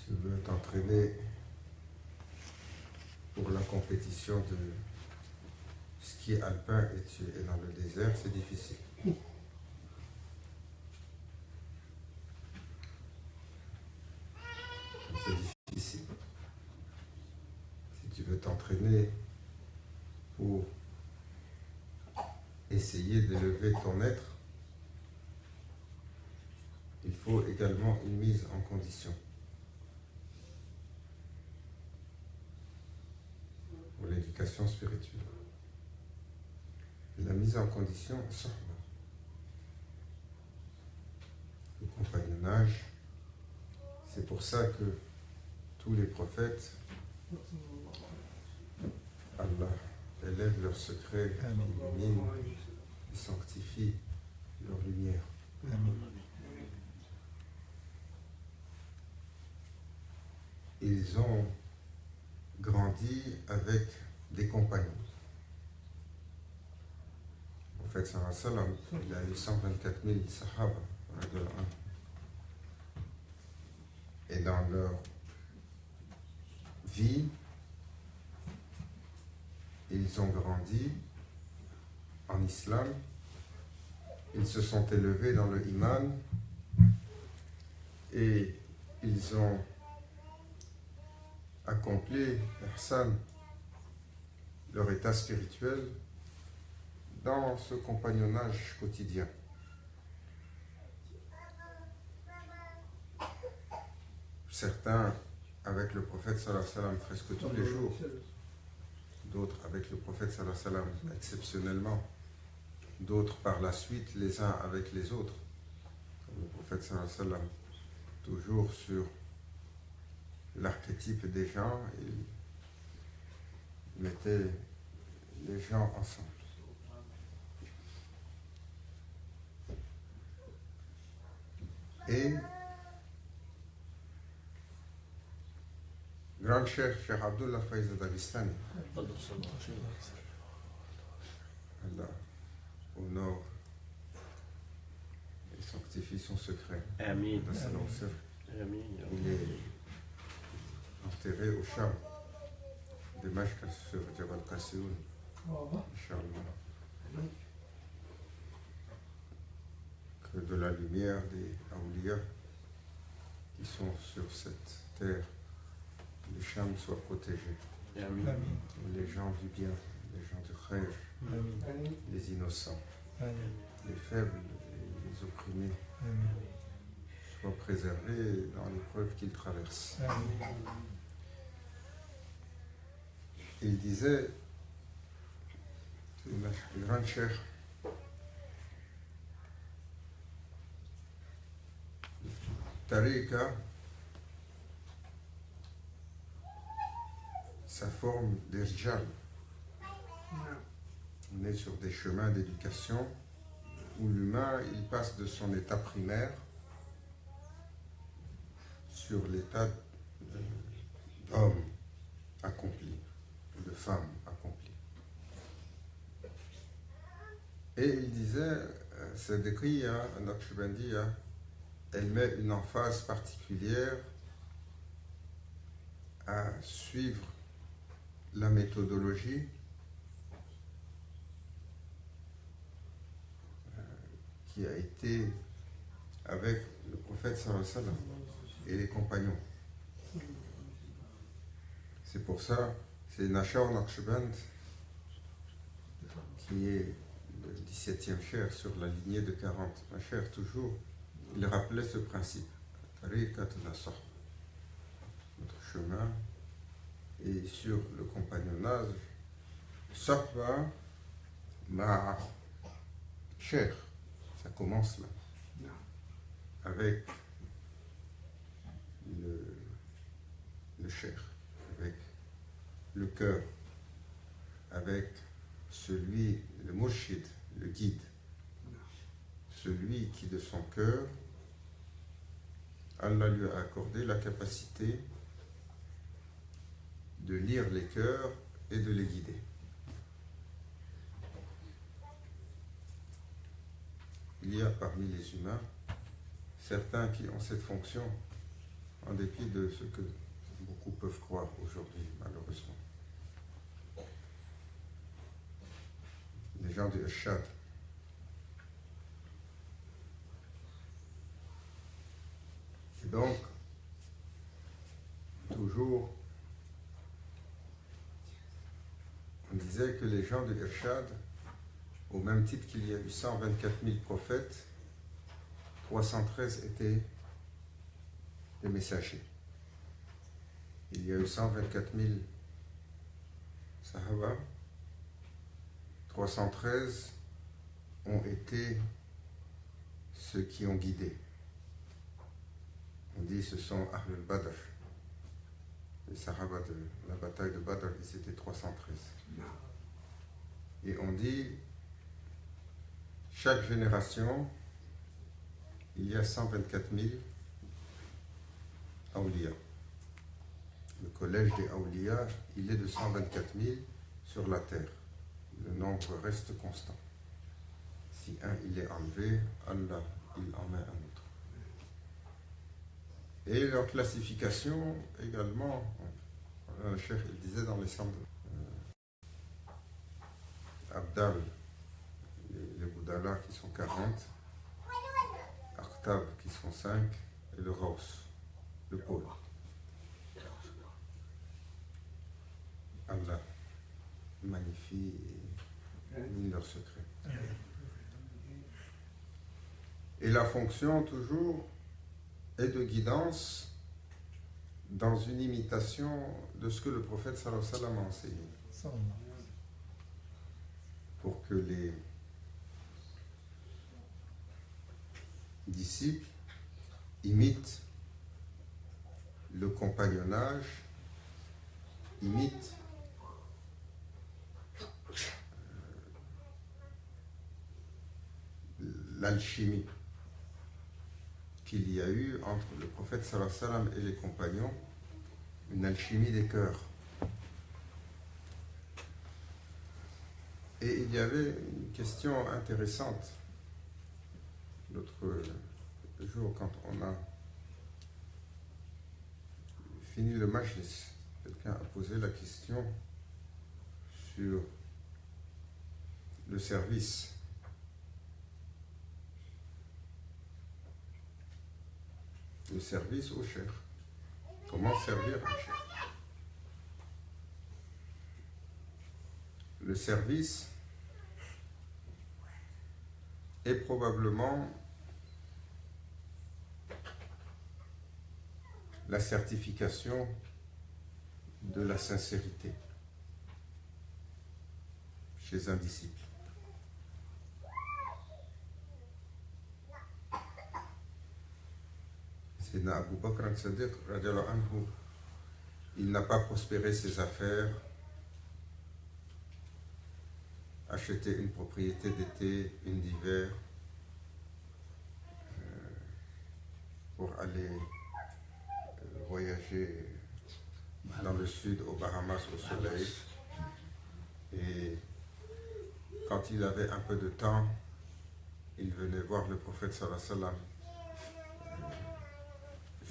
Tu veux t'entraîner pour la compétition de ski alpin et tu es dans le désert, c'est difficile. Un peu difficile. Si tu veux t'entraîner pour essayer d'élever ton être, il faut également une mise en condition. Pour l'éducation spirituelle. La mise en condition, le compagnonnage, c'est pour ça que tous les prophètes, Allah élève leurs secrets, illumine et sanctifie leur lumière. Ils ont grandi avec des compagnons. En fait, sallallahu alayhi wa sallam, il a eu 124 000 sahaba. Et dans leur vie, ils ont grandi en islam, ils se sont élevés dans le iman et ils ont accompli, ihsan, leur état spirituel dans ce compagnonnage quotidien. Certains avec le prophète sallallahu alayhi wa sallam presque tous les jours, d'autres avec le prophète sallallahu alayhi wa sallam exceptionnellement, d'autres par la suite les uns avec les autres, comme le prophète sallallahu alayhi wa sallam, toujours sur l'archétype des gens, il mettait les gens ensemble. Et grand cheikh Abdullah Faiz Dagestani, Allah honore et sanctifie son secret. Amin. Il est enterré au Cham, Dimashq sur Jabal Qassioun, Inch'Allah. Que de la lumière des awliya qui sont sur cette terre, le Cham soit protégé. Amin. Les gens du bien, les gens du khayr, les innocents, les faibles et les opprimés soient préservés dans l'épreuve qu'ils traversent. Il disait, le grand cheikh, Tariqa, ça forme des rijal. On est sur des chemins d'éducation où l'humain, il passe de son état primaire sur l'état d'homme accompli, de femme accomplie. Et il disait, Sadriya, Naqshbandiya, elle met une emphase particulière à suivre la méthodologie qui a été avec le prophète sallallahu alayhi wa sallam et les compagnons. C'est pour ça, c'est Nashar Naqshband qui est le 17e cheikh sur la lignée de 40. Nashar toujours, il rappelait ce principe. Notre chemin et sur le compagnonnage, Sahba ma cheikh. Ça commence là, avec le cheikh, avec le cœur, avec celui, le murshid, le guide, celui qui de son cœur, Allah lui a accordé la capacité de lire les cœurs et de les guider. Il y a parmi les humains certains qui ont cette fonction en dépit de ce que beaucoup peuvent croire aujourd'hui, malheureusement. Les gens du Irshad. Et donc, toujours, on disait que les gens du Irshad, au même titre qu'il y a eu 124 000 prophètes, 313 étaient des messagers. Il y a eu 124 000 Sahaba, 313 ont été ceux qui ont guidé. On dit ce sont Ahlul Badr, les Sahaba de la bataille de Badr, ils étaient 313. Et on dit, chaque génération, il y a 124 000 Awliya. Le collège des Awliya, il est de 124 000 sur la terre. Le nombre reste constant. Si un il est enlevé, Allah il en met un autre. Et leur classification également, le chef il disait dans les cendres, Abdal, les Boudala qui sont 40, Akhtab qui sont 5, et le Raus, le pôle. Allah magnifie et mine leurs secrets. Et la fonction toujours est de guidance dans une imitation de ce que le prophète sallallahu alayhi wa sallam a enseigné. Pour que les disciples imitent le compagnonnage, imitent l'alchimie qu'il y a eu entre le prophète sallallahu alayhi wa sallam et les compagnons, une alchimie des cœurs. Et il y avait une question intéressante l'autre jour quand on a fini le majlis. Quelqu'un a posé la question sur le service. Le service au cheikh. Comment servir un cheikh? Le service est probablement la certification de la sincérité chez un disciple. C'est Abu Bakr al-Sadiq, il n'a pas prospéré ses affaires, acheté une propriété d'été, une d'hiver, pour aller voyager dans le sud, aux Bahamas, au soleil. Et quand il avait un peu de temps, il venait voir le prophète sallallahu alayhi wa sallam,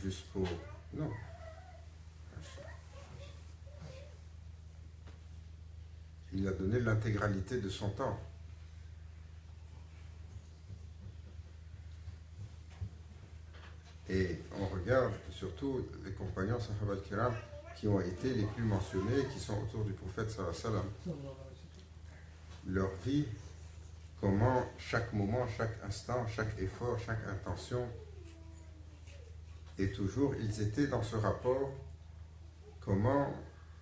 juste pour... Non. Il a donné l'intégralité de son temps. Et on regarde surtout les compagnons Sahaba al-Kiram qui ont été les plus mentionnés, qui sont autour du prophète sallallahu alayhi wa sallam. Leur vie, comment chaque moment, chaque instant, chaque effort, chaque intention, et toujours ils étaient dans ce rapport, comment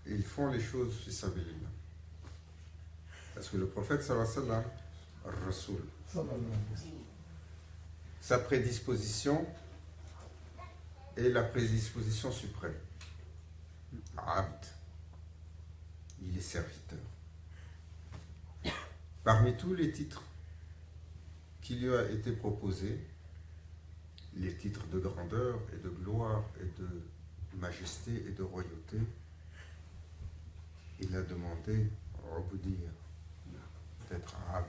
ils font les choses fi sabilillah. Parce que le prophète sallallahu alayhi wa sallam, Rasoul, sa prédisposition est la prédisposition suprême. Abd, il est serviteur. Parmi tous les titres qui lui a été proposés, les titres de grandeur et de gloire et de majesté et de royauté, il a demandé Ubudiyya, d'être Abd,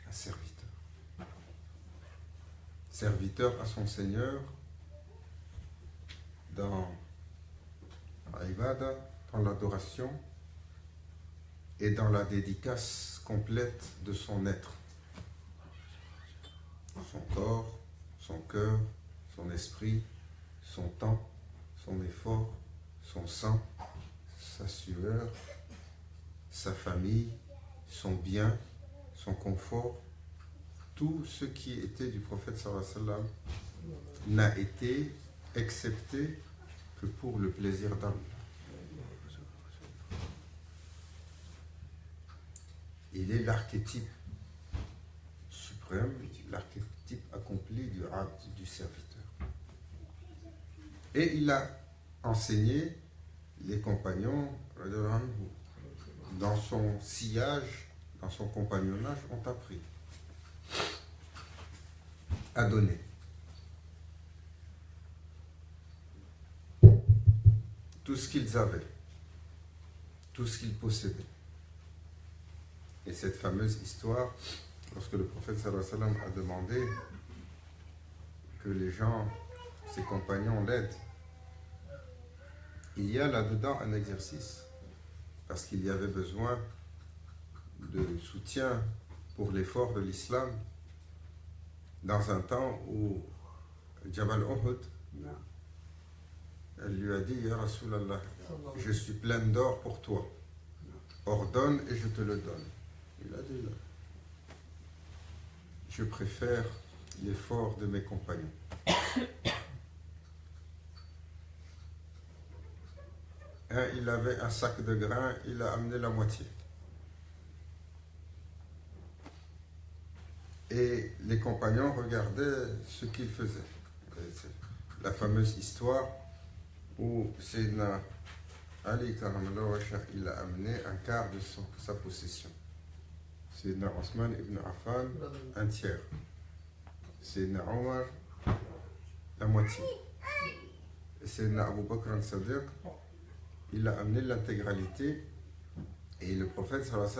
un serviteur. Serviteur à son Seigneur dans l'ibada, dans l'adoration et dans la dédicace complète de son être. Son corps, son cœur, son esprit, son temps, son effort, son sang, sa sueur, sa famille, son bien, son confort, tout ce qui était du prophète sallallahu alayhi wa sallam n'a été accepté que pour le plaisir d'Allah. Il est l'archétype suprême, l'archétype accompli du abd, du serviteur. Et il a enseigné les compagnons, dans son sillage, dans son compagnonnage, ont appris à donner. Tout ce qu'ils avaient, tout ce qu'ils possédaient. Et cette fameuse histoire, lorsque le prophète sallallahu alayhi wa sallam a demandé que les gens, ses compagnons, l'aident, il y a là-dedans un exercice, parce qu'il y avait besoin de soutien pour l'effort de l'islam dans un temps où Jabal Uhud, elle lui a dit, Ya Rasulallah, je suis pleine d'or pour toi, ordonne et je te le donne. Il a dit là, je préfère l'effort de mes compagnons. Il avait un sac de grains, il a amené la moitié. Et les compagnons regardaient ce qu'il faisait. C'est la fameuse histoire où Sayyidina Ali, il a amené un quart de sa possession. Sayyidina Osman ibn Affan, un tiers. Sayyidina Omar, la moitié. Et Sayyidina Abu Bakr al-Sadiq, il a amené l'intégralité. Et le prophète sallallahu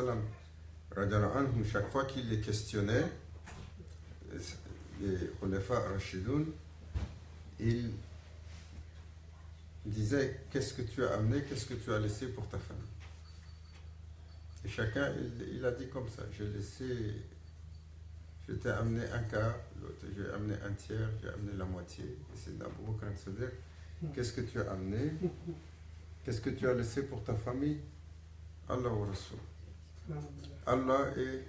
alayhi wa sallam, chaque fois qu'il les questionnait, les khulafa rashidoun, il disait, qu'est-ce que tu as amené, qu'est-ce que tu as laissé pour ta famille? Et chacun, il a dit comme ça, je t'ai amené un quart, l'autre, j'ai amené un tiers, j'ai amené la moitié. Et c'est Abu Bakr al-Sadiq, qu'est-ce que tu as amené, qu'est-ce que tu as laissé pour ta famille? Allah wa Rasul. Allah et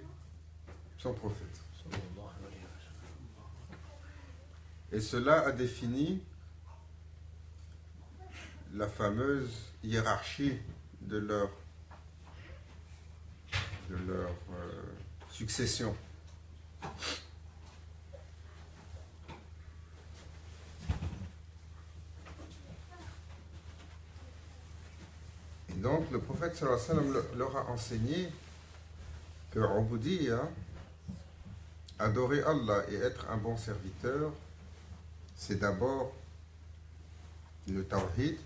son prophète. Et cela a défini la fameuse hiérarchie de leur succession. Et donc le prophète sallallahu alayhi wa sallam leur a enseigné que Ubudiyya, adorer Allah et être un bon serviteur, c'est d'abord le tawhid,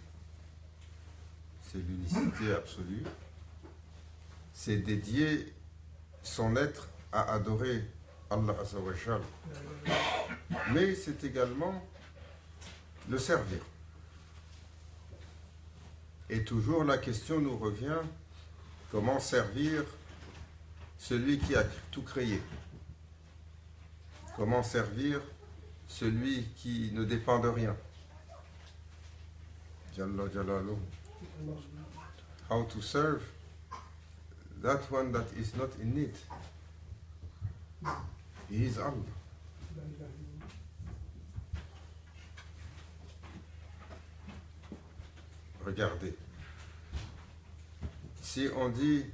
c'est l'unicité absolue, c'est dédier son être à adorer Allah Azza wa Jal, mais c'est également le servir. Et toujours la question nous revient, comment servir celui qui a tout créé? Comment servir celui qui ne dépend de rien? Jalla Jalaluhu. How to serve that one that is not in need. He is Allah. Regardez. Si on dit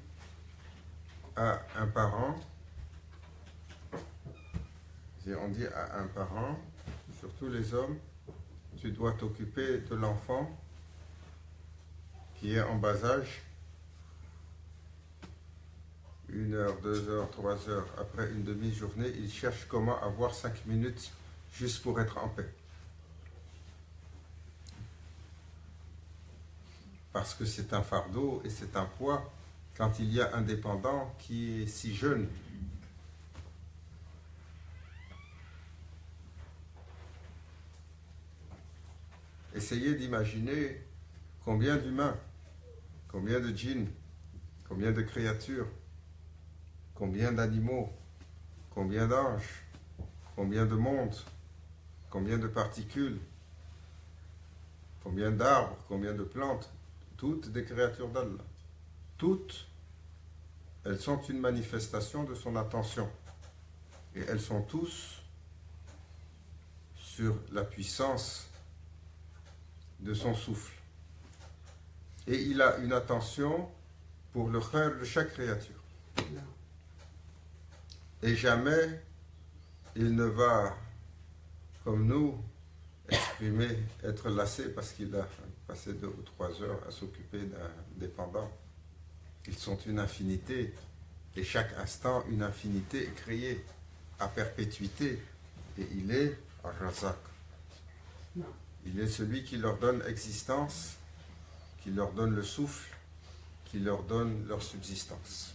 à un parent, surtout les hommes, tu dois t'occuper de l'enfant qui est en bas âge, 1 heure, 2 heures, 3 heures, après une demi-journée, il cherche comment avoir 5 minutes juste pour être en paix. Parce que c'est un fardeau et c'est un poids quand il y a un dépendant qui est si jeune. essayez d'imaginer combien d'humains, combien de djinns, combien de créatures, combien d'animaux, combien d'anges, combien de mondes, combien de particules, combien d'arbres, combien de plantes, toutes des créatures d'Allah. Toutes, elles sont une manifestation de son attention. Et elles sont tous sur la puissance de son souffle. Et il a une attention pour le khayr de chaque créature. Et jamais il ne va, comme nous, exprimer, être lassé parce qu'il a passé 2 ou 3 heures à s'occuper d'un dépendant. Ils sont une infinité, et chaque instant, une infinité est créée à perpétuité. Et il est Ar-Razak. Il est celui qui leur donne existence, qui leur donne le souffle, qui leur donne leur subsistance.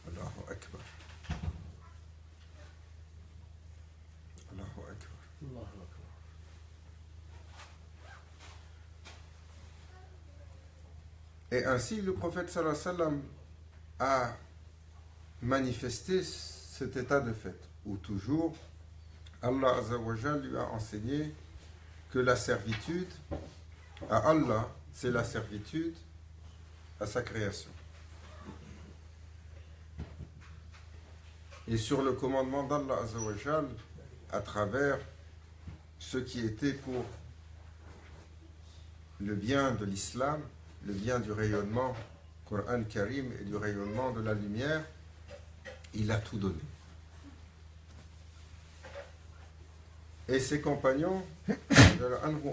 Allahu Akbar. Allahu Akbar. Allahu Akbar. Et ainsi, le prophète sallallahu alayhi wa sallam a manifesté cet état de fait, où toujours Allah Azza wa Jal lui a enseigné que la servitude à Allah, c'est la servitude à sa création. Et sur le commandement d'Allah Azza wa Jal, à travers ce qui était pour le bien de l'islam, le bien du rayonnement Coran Karim et du rayonnement de la lumière, il a tout donné. Et ses compagnons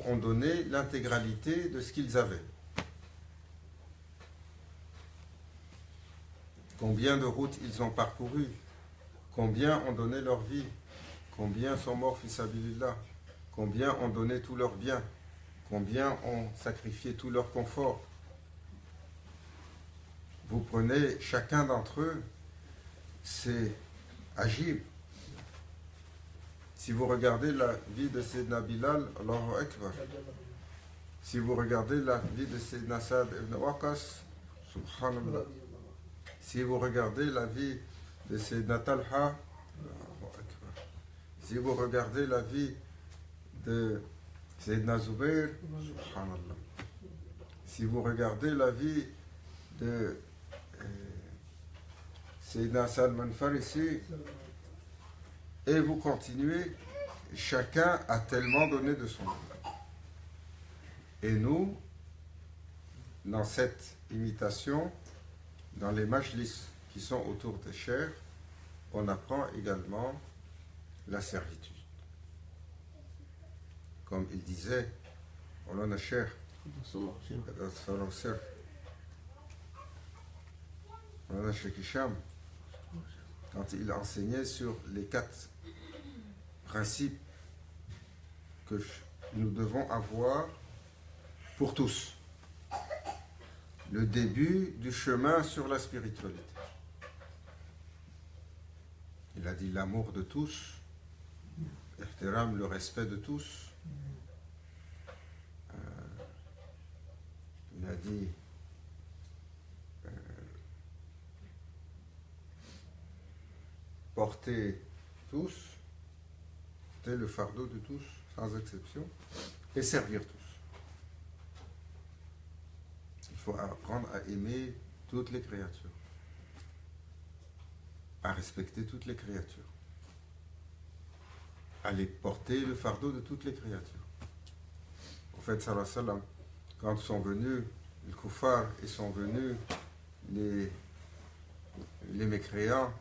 ont donné l'intégralité de ce qu'ils avaient. Combien de routes ils ont parcourues, combien ont donné leur vie, combien sont morts fi sabilillah, combien ont donné tous leurs biens, combien ont sacrifié tout leur confort. Vous prenez chacun d'entre eux, c'est agib. Si vous regardez la vie de Sayyidina Bilal, Allahu Akbar. Si vous regardez la vie de Sayyidina Saad ibn Waqas, Subhanallah. Si vous regardez la vie de Sayyidina Talha, Allahu Akbar. Si vous regardez la vie de Sayyidina Zubair, Subhanallah. Si vous regardez la vie de Sayyidina Salman Farisi, et vous continuez, chacun a tellement donné de son âme. Et nous, dans cette imitation, dans les majlis qui sont autour des chers, on apprend également la servitude. Comme il disait, on en a cher. On a Cheikh Hicham, quand il enseignait sur les 4 principes que nous devons avoir pour tous. Le début du chemin sur la spiritualité. Il a dit l'amour de tous, ihtiram, le respect de tous. Il a dit porter tous, porter le fardeau de tous, sans exception, et servir tous. Il faut apprendre à aimer toutes les créatures, à respecter toutes les créatures, à les porter le fardeau de toutes les créatures. Au fait, sallallahu alayhi wa sallam, quand sont venus les kuffars et sont venus les mécréants,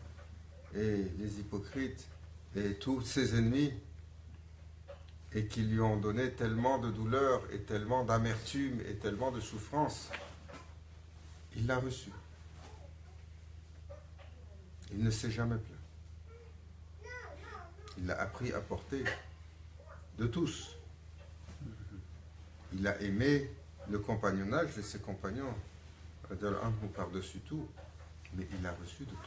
et les hypocrites et tous ses ennemis, et qui lui ont donné tellement de douleur et tellement d'amertume et tellement de souffrance, il l'a reçu. Il ne s'est jamais plaint. Il a appris à porter de tous. Il a aimé le compagnonnage de ses compagnons, par-dessus tout, mais il a reçu de tous.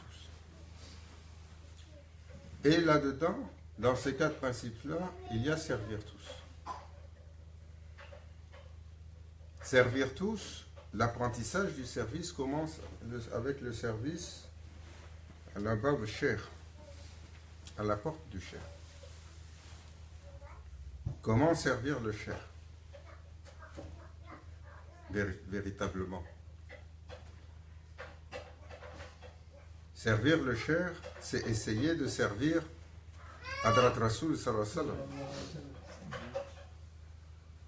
Et là-dedans, dans ces 4 principes-là, il y a servir tous. Servir tous, l'apprentissage du service commence avec le service à la bab cher, à la porte du cher. Comment servir le cher véritablement? Servir le cher, c'est essayer de servir Hadrat Rasoul sallallahu alayhi wa sallam.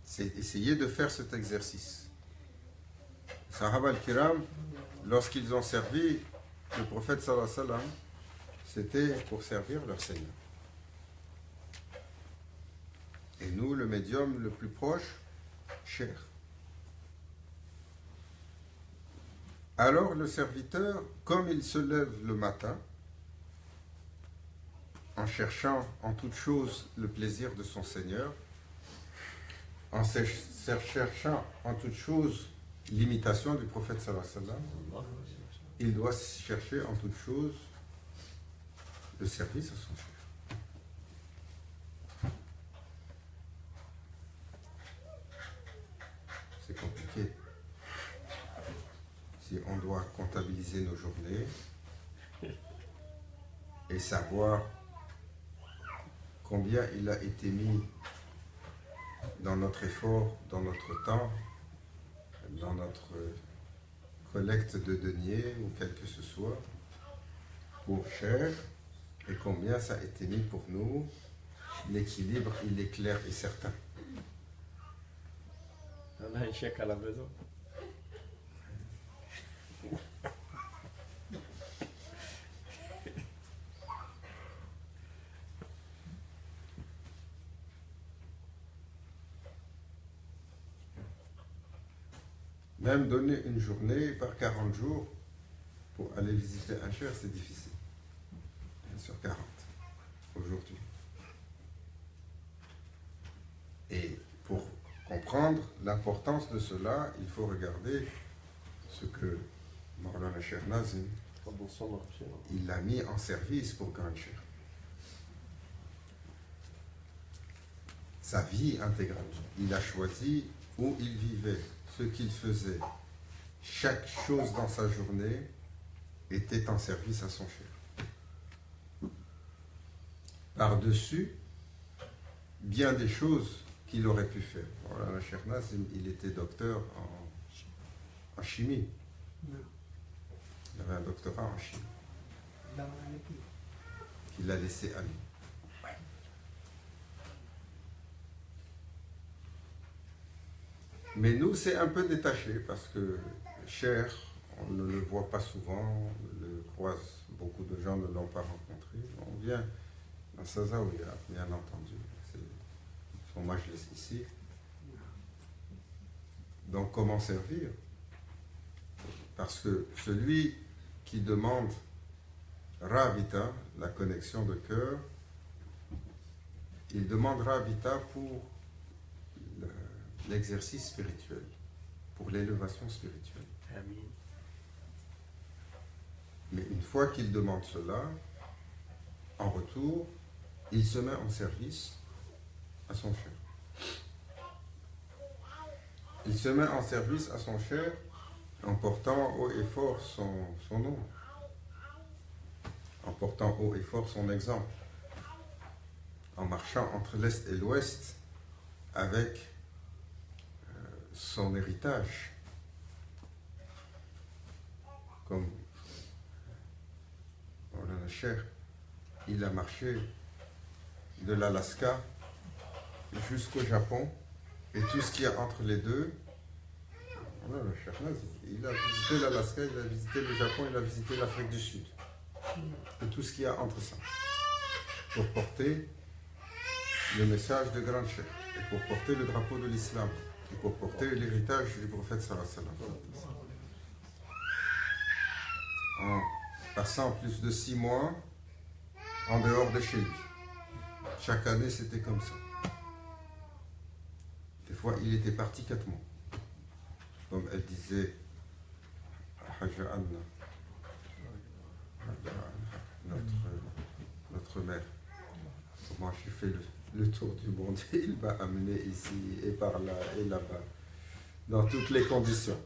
C'est essayer de faire cet exercice. Sahaba al-Kiram, lorsqu'ils ont servi le prophète sallallahu alayhi wa sallam, c'était pour servir leur Seigneur. Et nous, le médium le plus proche, cher. Alors le serviteur, comme il se lève le matin, en cherchant en toute chose le plaisir de son Seigneur, en cherchant en toute chose l'imitation du prophète sallallahu alayhi wa sallam, il doit chercher en toute chose le service à son cher. C'est compliqué. Si on doit comptabiliser nos journées et savoir combien il a été mis dans notre effort, dans notre temps, dans notre collecte de deniers ou quel que ce soit, pour cher, et combien ça a été mis pour nous, l'équilibre, il est clair et certain. On a un chèque à la maison. Même donner une journée par 40 jours pour aller visiter un cher, c'est difficile. Bien sûr, 40 aujourd'hui. Et pour comprendre l'importance de cela, il faut regarder ce que Mawlana Cheikh Nazim, il a mis en service pour Grand Cheikh. Sa vie intégrale. Il a choisi où il vivait, ce qu'il faisait. Chaque chose dans sa journée était en service à son cher. Par-dessus, bien des choses qu'il aurait pu faire. Voilà, Cheikh Nazim, il était docteur en chimie. Il avait un doctorat en chimie. Qu'il a laissé aller. Mais nous, c'est un peu détaché parce que cher, on ne le voit pas souvent, on le croise, beaucoup de gens ne l'ont pas rencontré. On vient dans Sazaouia, bien entendu. C'est son majlis ici. Donc, comment servir? Parce que celui qui demande Rabita, la connexion de cœur, il demande Rabita pour l'exercice spirituel, pour l'élévation spirituelle. Amen. Mais une fois qu'il demande cela, en retour, il se met en service à son cher. Il se met en service à son cher en portant haut et fort son nom, en portant haut et fort son exemple, en marchant entre l'Est et l'Ouest avec son héritage, comme Mawlana Cheikh, il a marché de l'Alaska jusqu'au Japon et tout ce qu'il y a entre les deux. Mawlana Cheikh Nazim, il a visité l'Alaska, il a visité le Japon, il a visité l'Afrique du Sud et tout ce qu'il y a entre ça pour porter le message de Grand Cheikh et pour porter le drapeau de l'islam et pour porter l'héritage du prophète sallallahu alayhi wa sallam. En passant plus de 6 mois en dehors de chez lui. Chaque année, c'était comme ça. Des fois, il était parti 4 mois. Comme elle disait, Haja Anna, notre mère. Moi, j'ai fait le tour du monde. Il m'a amené ici et par là et là-bas. dans toutes les conditions,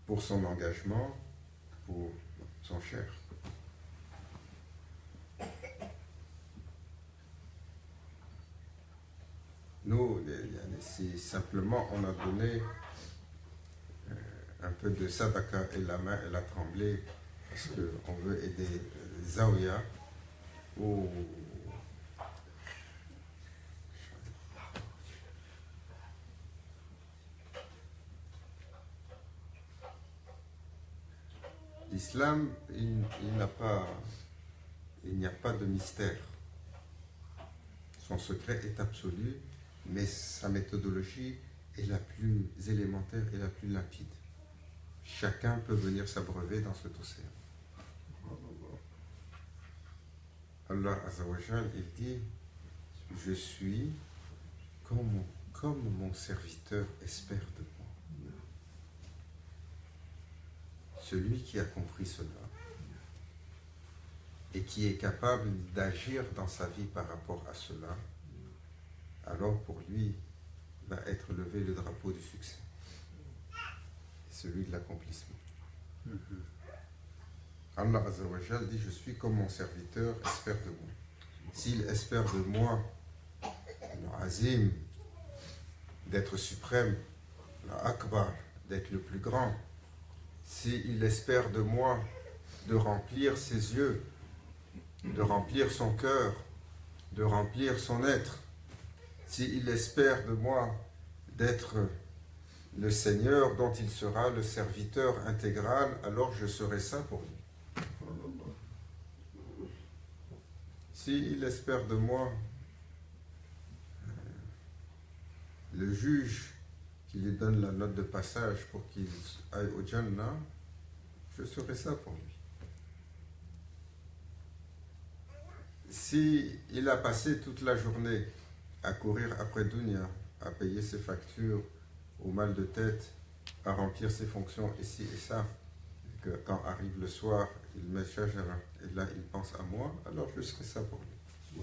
pour son engagement, pour son cher. Nous, si simplement on a donné un peu de sadaka et la main elle a tremblé parce qu'on veut aider Zawiya ou l'islam, il n'y a pas de mystère. Son secret est absolu, mais sa méthodologie est la plus élémentaire et la plus limpide. Chacun peut venir s'abreuver dans cet océan. Allah Azzawajal, il dit, je suis comme mon serviteur espère de moi. Celui qui a compris cela et qui est capable d'agir dans sa vie par rapport à cela, alors pour lui va être levé le drapeau du succès, celui de l'accomplissement. Allah Azzawajal dit, je suis comme mon serviteur espère de moi. S'il espère de moi le azim, d'être suprême, le akbar, d'être le plus grand, s'il espère de moi de remplir ses yeux, de remplir son cœur, de remplir son être, s'il espère de moi d'être le Seigneur dont il sera le serviteur intégral, alors je serai ça pour lui. S'il espère de moi le juge qui lui donne la note de passage pour qu'il aille au Jannah, je serai ça pour lui. S'il a passé toute la journée à courir après Dunya, à payer ses factures, au mal de tête, à remplir ses fonctions ici et ça, et que quand arrive le soir, il met shajara, et là il pense à moi, alors je serai ça pour lui.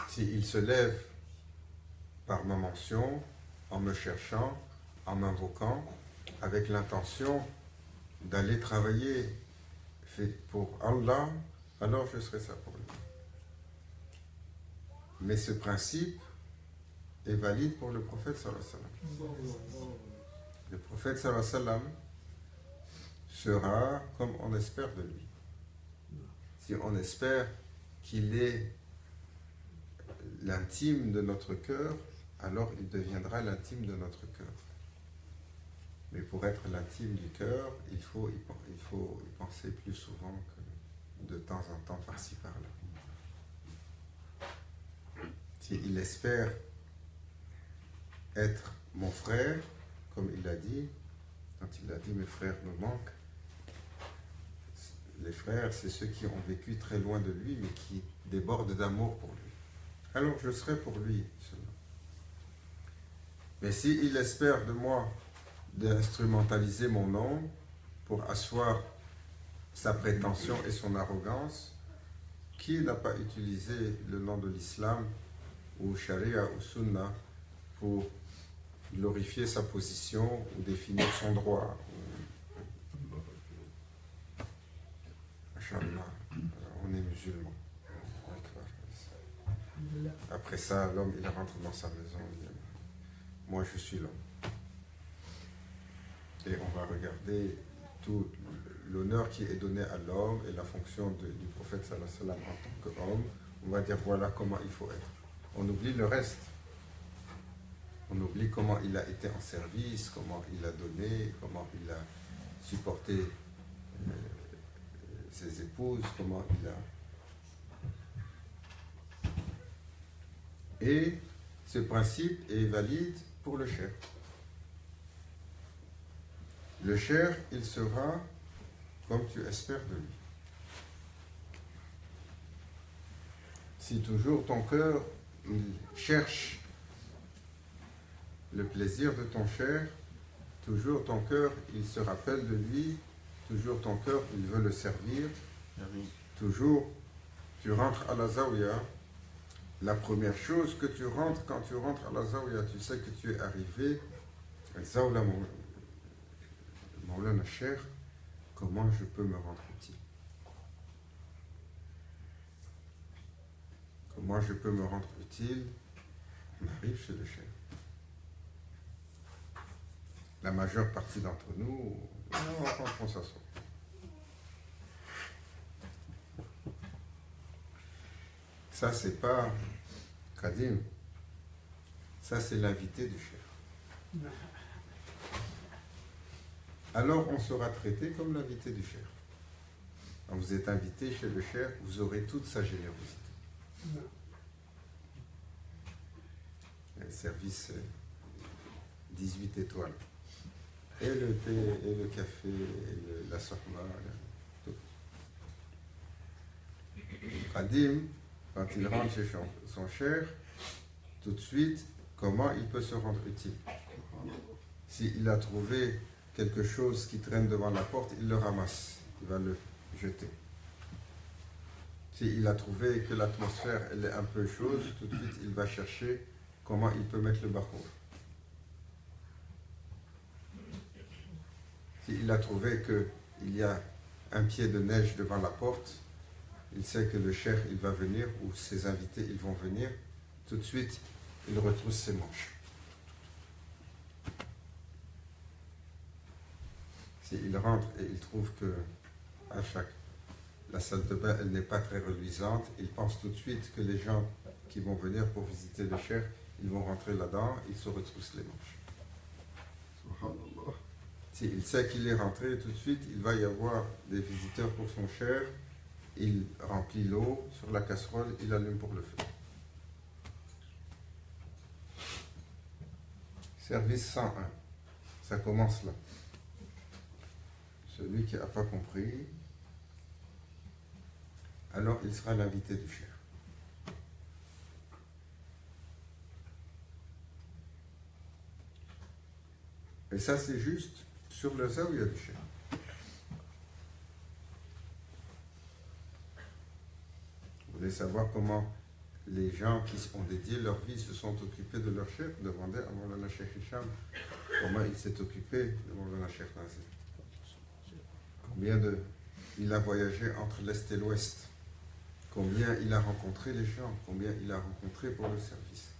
S'il se lève par ma mention, en me cherchant, en m'invoquant, avec l'intention d'aller travailler fait pour Allah, alors je serai ça pour lui. Mais ce principe est valide pour le prophète sallallahu alayhi wa sallam. Le prophète sallallahu alayhi wa sallam sera comme on espère de lui. Si on espère qu'il est l'intime de notre cœur, alors il deviendra l'intime de notre cœur. Mais pour être l'intime du cœur, il faut y penser plus souvent que de temps en temps, par-ci, par-là. S'il espère être mon frère, comme il a dit, quand il a dit mes frères me manquent, les frères, c'est ceux qui ont vécu très loin de lui, mais qui débordent d'amour pour lui. Alors je serai pour lui cela. Mais s'il espère de moi d'instrumentaliser mon nom pour asseoir sa prétention et son arrogance, qui n'a pas utilisé le nom de l'islam ou sharia ou sunna pour glorifier sa position ou définir son droit? Inch'Allah, on est musulman. Après ça, l'homme, il rentre dans sa maison. Moi, je suis l'homme. Et on va regarder tout l'honneur qui est donné à l'homme et la fonction du prophète sallallahu alayhi wa sallam en tant qu'homme. On va dire, voilà comment il faut être. On oublie le reste. On oublie comment il a été en service, comment il a donné, comment il a supporté ses épouses, comment il a... Et ce principe est valide pour le cher. Le cher, il sera comme tu espères de lui. Si toujours ton cœur, il cherche le plaisir de ton cher, toujours ton cœur, il se rappelle de lui, toujours ton cœur, il veut le servir, toujours tu rentres à la zawiya la première chose que tu rentres, quand tu rentres à la Zawiya, tu sais que tu es arrivé, Zawla Mawlana Cheikh, comment je peux me rendre utile? Comment je peux me rendre utile? On arrive chez le Cheikh. La majeure partie d'entre nous, on s'assoit. Ça, c'est pas Kadim. Ça, c'est l'invité du Cheikh. Alors, on sera traité comme l'invité du Cheikh. Quand vous êtes invité chez le Cheikh, vous aurez toute sa générosité. Le service 18 étoiles. Et le thé, et le café, et la sorma, tout. Kadim, quand il rentre chez son Cheikh, tout de suite, comment il peut se rendre utile? S'il a trouvé quelque chose qui traîne devant la porte, il le ramasse, il va le jeter. S'il a trouvé que l'atmosphère elle est un peu chaude, tout de suite il va chercher comment il peut mettre le barreau. S'il a trouvé qu'il y a un pied de neige devant la porte, il sait que le cheikh il va venir ou ses invités ils vont venir, tout de suite il retrousse ses manches. S'il rentre et il trouve que la salle de bain elle n'est pas très reluisante, il pense tout de suite que les gens qui vont venir pour visiter le cheikh, ils vont rentrer là-dedans, ils se retroussent les manches. Subhanallah. S'il sait qu'il est rentré, tout de suite il va y avoir des visiteurs pour son cheikh, il remplit l'eau sur la casserole, il allume pour le feu. Service 101, ça commence là. Celui qui n'a pas compris, alors il sera l'invité du cheikh. Et ça c'est juste sur le Zawiya du cheikh. Vous voulez savoir comment les gens qui ont dédié leur vie se sont occupés de leur cheikh? Demandez à Mawlana Cheikh Hicham comment il s'est occupé de Mawlana Cheikh Nazir. Combien il a voyagé entre l'Est et l'Ouest. Combien il a rencontré les gens. Combien il a rencontré pour le service.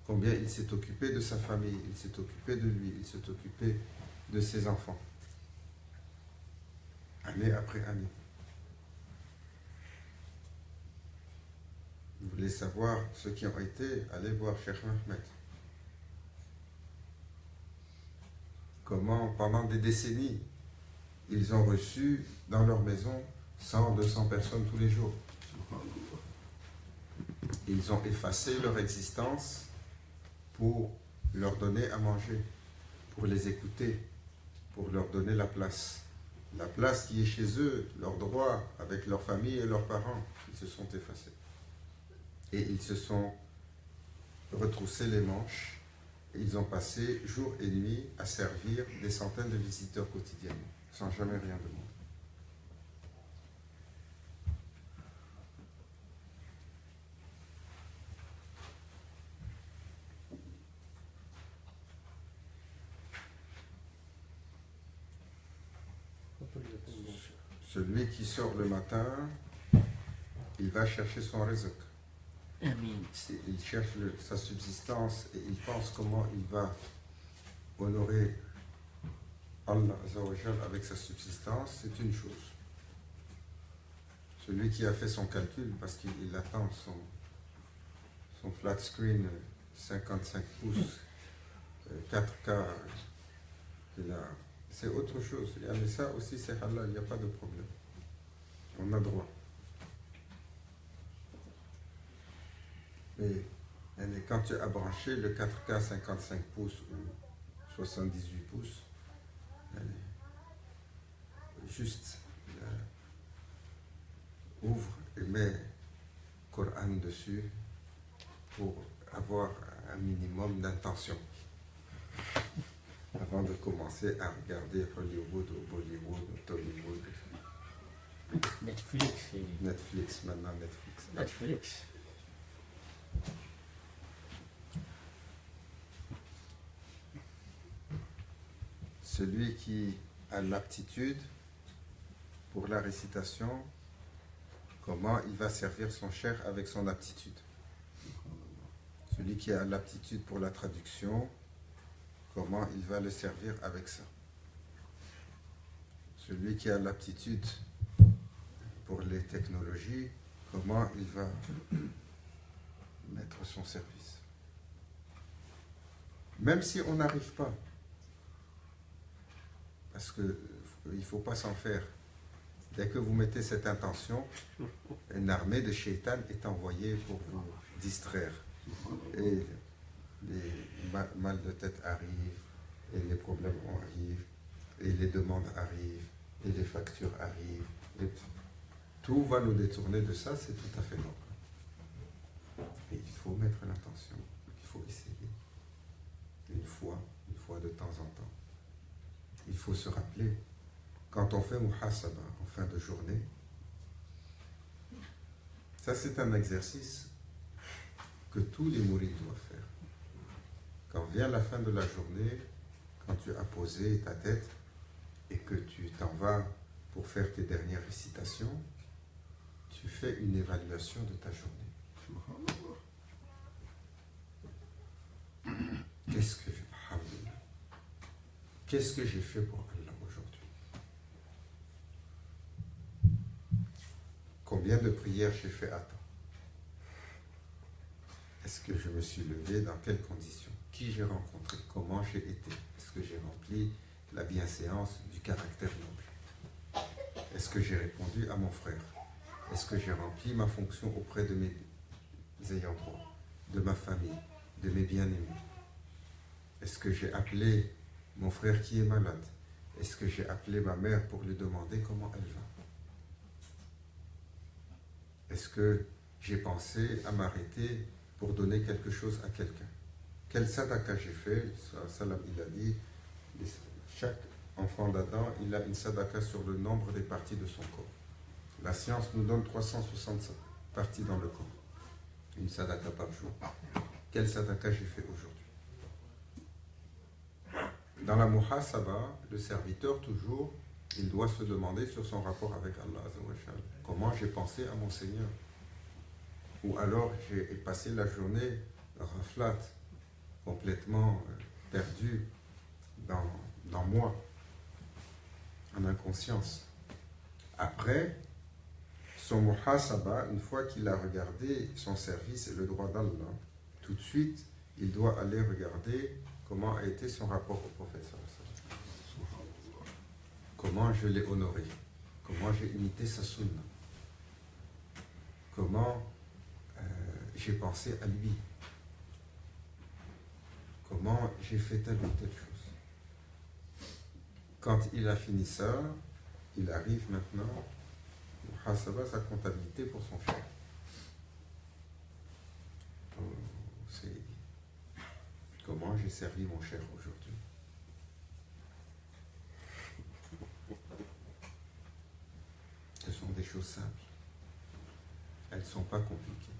Combien il s'est occupé de sa famille. Il s'est occupé de lui. Il s'est occupé de ses enfants. Année après année. Vous voulez savoir ceux qui ont été, allez voir Cheikh Ahmed. Comment, pendant des décennies, ils ont reçu dans leur maison 100, 200 personnes tous les jours. Ils ont effacé leur existence pour leur donner à manger, pour les écouter, pour leur donner la place. La place qui est chez eux, leurs droits, avec leur famille et leurs parents, ils se sont effacés. Et ils se sont retroussés les manches. Et ils ont passé jour et nuit à servir des centaines de visiteurs quotidiennement, sans jamais rien demander. Celui qui sort le matin, il va chercher son rizq. Il cherche sa subsistance et il pense comment il va honorer Allah Azzawajal avec sa subsistance, c'est une chose. Celui qui a fait son calcul parce qu'il attend son flat screen 55 pouces 4K, c'est autre chose. Mais ça aussi c'est halal, il n'y a pas de problème. On a droit. Mais quand tu as branché le 4K 55 pouces ou 78 pouces, juste ouvre et mets Coran dessus pour avoir un minimum d'intention avant de commencer à regarder Hollywood ou Bollywood ou Tollywood. Netflix. Netflix, maintenant Netflix. Netflix. celui qui a l'aptitude pour la récitation, comment il va servir son cheikh avec son aptitude. Celui qui a l'aptitude pour la traduction, comment il va le servir avec ça. Celui qui a l'aptitude pour les technologies, comment il va mettre son service. Même si on n'arrive pas, parce qu'il ne faut pas s'en faire. Dès que vous mettez cette intention, une armée de shaitan est envoyée pour vous distraire. Et les mal de tête arrivent, et les problèmes arrivent, et les demandes arrivent, et les factures arrivent. Et tout va nous détourner de ça, c'est tout à fait normal. Et il faut mettre l'intention, il faut essayer. Une fois de temps en temps. Il faut se rappeler, quand on fait muhasaba en fin de journée, ça c'est un exercice que tous les mourides doivent faire. Quand vient la fin de la journée, quand tu as posé ta tête et que tu t'en vas pour faire tes dernières récitations, tu fais une évaluation de ta journée. Qu'est-ce que j'ai fait pour Allah aujourd'hui? Combien de prières j'ai fait à temps? Est-ce que je me suis levé? Dans quelles conditions? Qui j'ai rencontré? Comment j'ai été? Est-ce que j'ai rempli la bienséance du caractère noble? Est-ce que j'ai répondu à mon frère? Est-ce que j'ai rempli ma fonction auprès de mes ayants droit, de ma famille, de mes bien-aimés? Est-ce que j'ai appelé mon frère qui est malade? Est-ce que j'ai appelé ma mère pour lui demander comment elle va? Est-ce que j'ai pensé à m'arrêter pour donner quelque chose à quelqu'un? Quel sadaka j'ai fait? Salam, il a dit, chaque enfant d'Adam, il a une sadaka sur le nombre des parties de son corps. La science nous donne 360 parties dans le corps. Une sadaka par jour. Quel sadaka j'ai fait aujourd'hui? Dans la muhasaba, le serviteur toujours, il doit se demander sur son rapport avec Allah. Comment j'ai pensé à mon Seigneur? Ou alors j'ai passé la journée raflat, complètement perdu dans moi, en inconscience. Après, son muhasaba, une fois qu'il a regardé son service et le droit d'Allah, tout de suite, il doit aller regarder comment a été son rapport au prophète. Comment je l'ai honoré, comment j'ai imité sa sunna, comment j'ai pensé à lui, comment j'ai fait telle ou telle chose. Quand il a fini ça, il arrive maintenant à sa comptabilité pour son chef. C'est comment j'ai servi mon chef aujourd'hui. Ce sont des choses simples. Elles ne sont pas compliquées.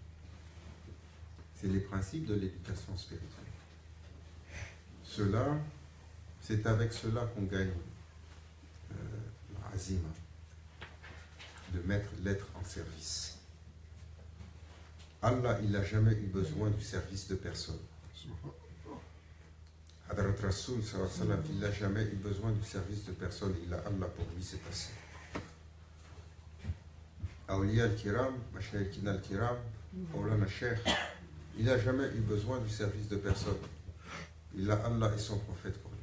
C'est les principes de l'éducation spirituelle. Cela, c'est avec cela qu'on gagne l'azima, de mettre l'être en service. Allah, il n'a jamais eu besoin du service de personne. Hadrat Rasoul, il n'a jamais eu besoin du service de personne. Il a Allah pour lui, c'est passé. Awliya al-Kiram, Mashaykina al-Kiram, Maulana Sheikh, il n'a jamais eu besoin du service de personne. Il a Allah et son prophète pour lui.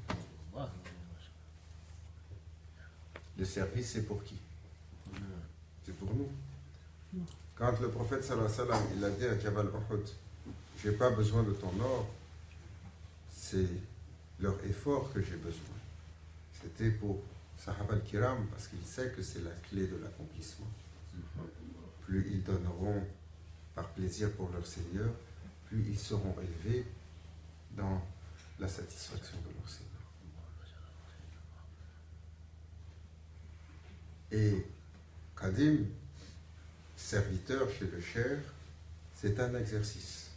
Le service, c'est pour qui? C'est pour nous. Quand le prophète sallallahu alayhi wa sallam, il a dit à Jabal Uhud, j'ai pas besoin de ton or, c'est leur effort que j'ai besoin. C'était pour Sahaba al-Kiram, parce qu'il sait que c'est la clé de l'accomplissement. Plus ils donneront par plaisir pour leur Seigneur, plus ils seront élevés dans la satisfaction de leur Seigneur. Et Qadim, serviteur chez le Cheikh, c'est un exercice.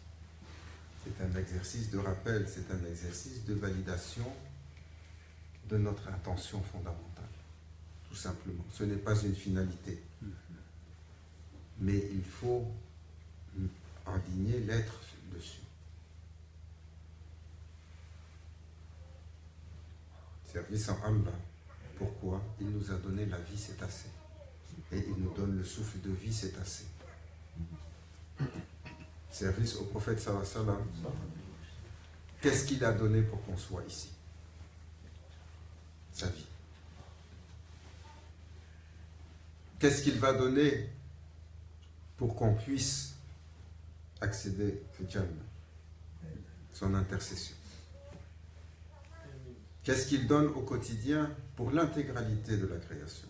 C'est un exercice de rappel, c'est un exercice de validation de notre intention fondamentale, tout simplement. Ce n'est pas une finalité. Mais il faut indigner l'être dessus. Service en Allah. Pourquoi? Il nous a donné la vie, c'est assez. Et il nous donne le souffle de vie, c'est assez. Service au prophète sallallahu alayhi wa sallam. Qu'est-ce qu'il a donné pour qu'on soit ici? Sa vie. Qu'est-ce qu'il va donner pour qu'on puisse accéder au Jannah? Son intercession. Qu'est-ce qu'il donne au quotidien pour l'intégralité de la création?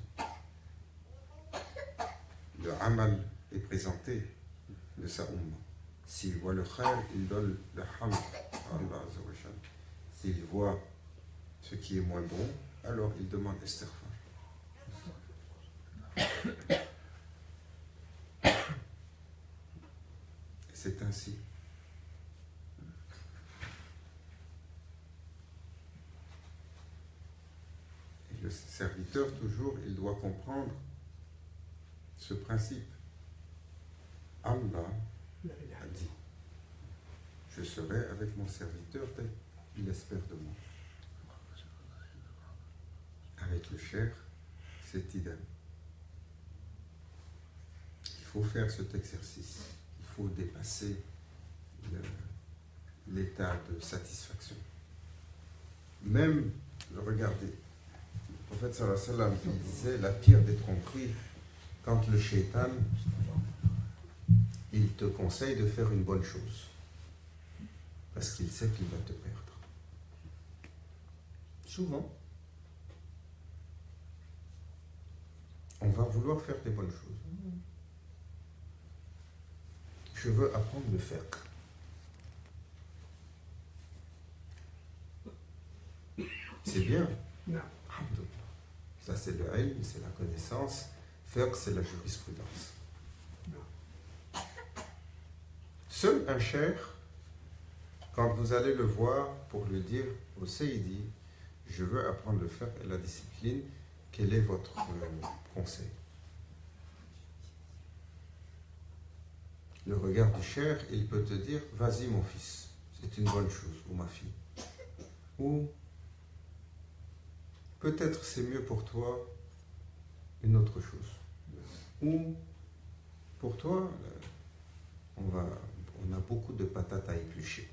Le amal est présenté de sa umma. S'il voit le khair, il donne le hamd à Allah Azza wa Jalla. S'il voit ce qui est moins bon, alors il demande istighfar. Et c'est ainsi. Et le serviteur, toujours, il doit comprendre ce principe. Allah a dit, je serai avec mon serviteur tel qu'il espère de moi. Avec le cher, c'est idem. Il faut faire cet exercice. Il faut dépasser l'état de satisfaction. Même, regardez, le prophète sallallahu alayhi wa sallam disait la pire des tromperies, quand le shaitan il te conseille de faire une bonne chose parce qu'il sait qu'il va te perdre. Souvent, on va vouloir faire des bonnes choses. Je veux apprendre le fiqh. C'est bien. Ça, c'est le ilm, c'est la connaissance. Fiqh, c'est la jurisprudence. Seul un cheikh, quand vous allez le voir pour lui dire au Sayyidi, je veux apprendre le fiqh et la discipline, quel est votre conseil? Le regard du cheikh, il peut te dire, vas-y mon fils, c'est une bonne chose, ou ma fille. Ou peut-être c'est mieux pour toi une autre chose. Ou pour toi, on a beaucoup de patates à éplucher.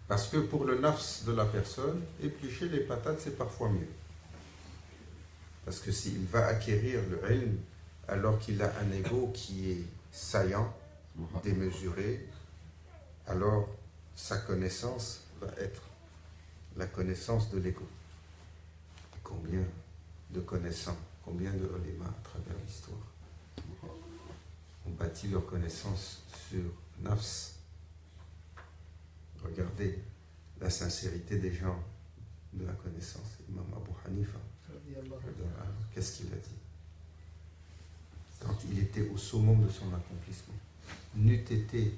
Parce que pour le nafs de la personne, éplucher les patates, c'est parfois mieux. Parce que s'il va acquérir le ilm alors qu'il a un ego qui est saillant, démesuré, alors sa connaissance va être la connaissance de l'ego. Combien de connaissants, combien de ulama à travers l'histoire ont bâti leur connaissance sur nafs. Regardez la sincérité des gens de la connaissance. Imam Abu Hanifa, qu'est-ce qu'il a dit quand il était au summum de son accomplissement? N'eût été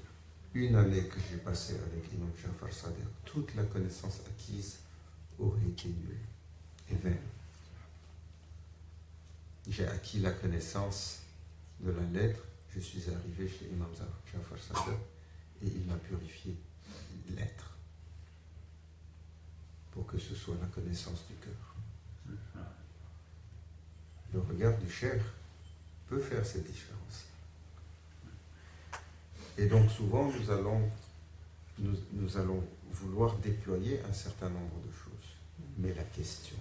une année que j'ai passée avec Imam Jafar Sadiq, toute la connaissance acquise aurait été nulle et vaine. J'ai acquis la connaissance de la lettre, je suis arrivé chez Imam Jafar Sadiq et il m'a purifié l'être pour que ce soit la connaissance du cœur. Le regard du cheikh peut faire cette différence. Et donc souvent nous allons vouloir déployer un certain nombre de choses. Mais la question,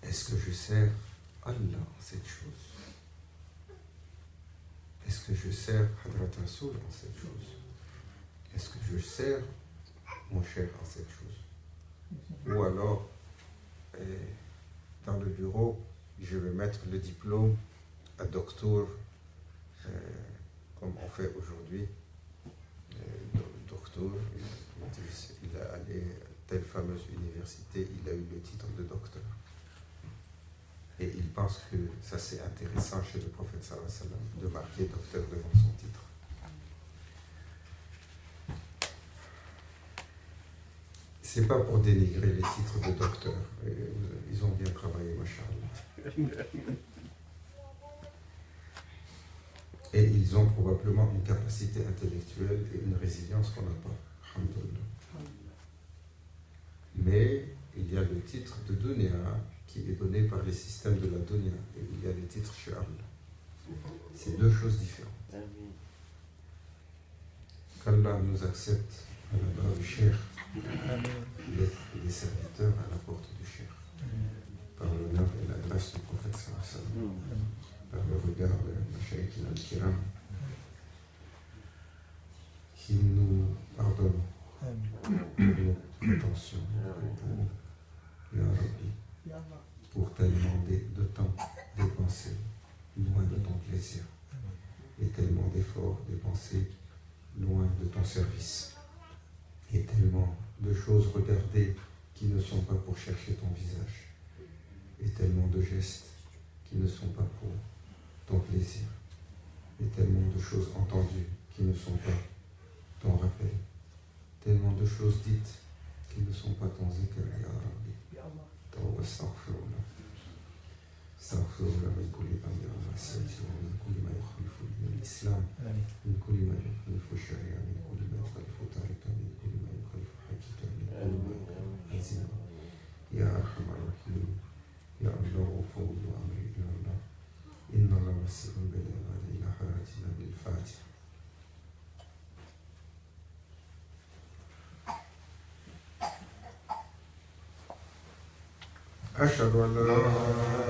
est-ce que je sers Allah en cette chose? Est-ce que je sers Hadrat Rasoul en cette chose? Est-ce que je sers mon cher en cette chose? Ou alors, dans le bureau, je vais mettre le diplôme à docteur, comme on fait aujourd'hui. Docteur, il a allé à telle fameuse université, il a eu le titre de docteur. Et il pense que ça c'est intéressant chez le prophète sallallahu alayhi wa sallam de marquer docteur devant son titre. C'est pas pour dénigrer les titres de docteur. Ils ont bien travaillé, machallah. Et ils ont probablement une capacité intellectuelle et une résilience qu'on n'a pas. Alhamdulillah. Mais il y a le titre de Dunya qui est donné par les systèmes de la Dunya. Et il y a le titre chez Allah. C'est deux choses différentes. Qu'Allah nous accepte à la barre du Cheikh d'être des serviteurs à la porte du Cheikh. Par l'honneur et la grâce du prophète sallallahu alayhi wa sallam. Par le regard de Mashaïk al-Kiram, qui nous pardonne nos prétentions pour Ya Rabbi, pour tellement de temps dépensé loin de ton plaisir et tellement d'efforts dépensés loin de ton service et tellement de choses regardées qui ne sont pas pour chercher ton visage et tellement de gestes qui ne sont pas pour ton plaisir et tellement de choses entendues qui ne sont pas ton rappel, tellement de choses dites qui ne sont pas ton zikr, ya Rabbi. Tawba astaghfirullah. Astaghfirullah min kulli dhanbin wa ma'siyatin wa min kulli ma yukhalifu al-islam, min kulli ma yukhalifu ash-shari'a, min kulli ma yukhalifu tarika, min kulli ma yukhalifu hakika, min kulli ma yukhalifu hazina. Ya arhamar rahimin, ya Allah fawdu amri ila Allah. Inna Allah wasirun bil ibadi ila haratina bil Fatiha. أشهد أن لا